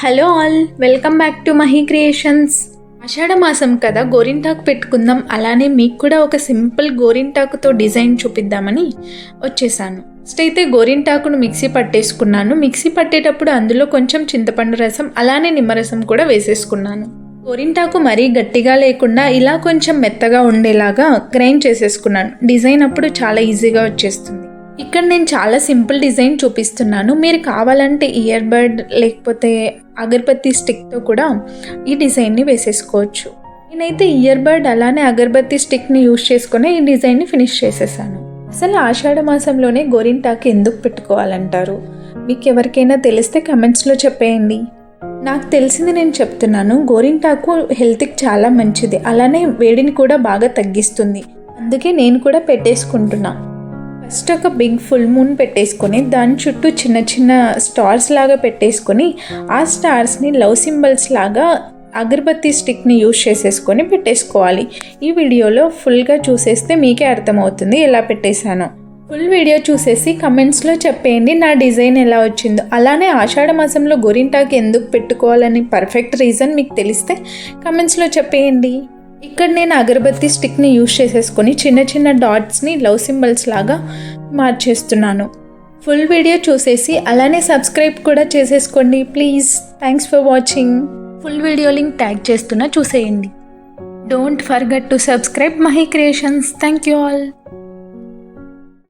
Hello all, welcome back to Mahi creations. ఆషాఢ మాసం కదా, గోరింటాకు పెట్టుకుందాం. అలానే మీకు కూడా ఒక సింపుల్ గోరింటాకుతో డిజైన్ చూపిద్దామని వచ్చేసాను. ఫస్ట్ అయితే గోరింటాకును మిక్సీ పట్టేసుకున్నాను. మిక్సీ పట్టేటప్పుడు అందులో కొంచెం చింతపండు రసం అలానే నిమ్మరసం కూడా వేసేసుకున్నాను. గోరింటాకు మరీ గట్టిగా లేకుండా ఇలా కొంచెం మెత్తగా ఉండేలాగా గ్రైండ్ చేసేసుకున్నాను. డిజైన్ అప్పుడు చాలా ఈజీగా వచ్చేస్తుంది. ఇక్కడ నేను చాలా సింపుల్ డిజైన్ చూపిస్తున్నాను. మీరు కావాలంటే ఇయర్ బడ్ లేకపోతే అగరబత్తి స్టిక్తో కూడా ఈ డిజైన్ని వేసేసుకోవచ్చు. నేనైతే ఇయర్ బడ్ అలానే అగరబత్తి స్టిక్ని యూజ్ చేసుకుని ఈ డిజైన్ని ఫినిష్ చేసేసాను. అసలు ఆషాఢ మాసంలోనే గోరింటాకు ఎందుకు పెట్టుకోవాలంటారు? మీకు ఎవరికైనా తెలిస్తే కమెంట్స్లో చెప్పేయండి. నాకు తెలిసింది నేను చెప్తున్నాను. గోరింటాకు హెల్త్కి చాలా మంచిది, అలానే వేడిని కూడా బాగా తగ్గిస్తుంది. అందుకే నేను కూడా పెట్టేసుకుంటున్నా. ఫస్ట్ ఒక బిగ్ ఫుల్ మూన్ పెట్టేసుకొని దాని చుట్టూ చిన్న చిన్న స్టార్స్ లాగా పెట్టేసుకొని ఆ స్టార్స్ని లవ్ సింబల్స్ లాగా అగరబత్తి స్టిక్ని యూజ్ చేసేసుకొని పెట్టేసుకోవాలి. ఈ వీడియోలో ఫుల్గా చూసేస్తే మీకే అర్థమవుతుంది ఎలా పెట్టేశానో. ఫుల్ వీడియో చూసేసి కమెంట్స్లో చెప్పేయండి నా డిజైన్ ఎలా వచ్చిందో. అలానే ఆషాఢ మాసంలో గోరింటాకు ఎందుకు పెట్టుకోవాలని పర్ఫెక్ట్ రీజన్ మీకు తెలిస్తే కమెంట్స్లో చెప్పేయండి. ఇక్కడ నేను అగరబత్తి స్టిక్ని యూజ్ చేసేసుకొని చిన్న చిన్న డాట్స్ని లవ్ సింబల్స్ లాగా మార్చేస్తున్నాను. ఫుల్ వీడియో చూసేసి అలానే సబ్స్క్రైబ్ కూడా చేసేసుకోండి please. Thanks for watching. Full video link tag చేస్తున్నా, చూసేయండి. Don't forget to subscribe Mahi creations. Thank you all.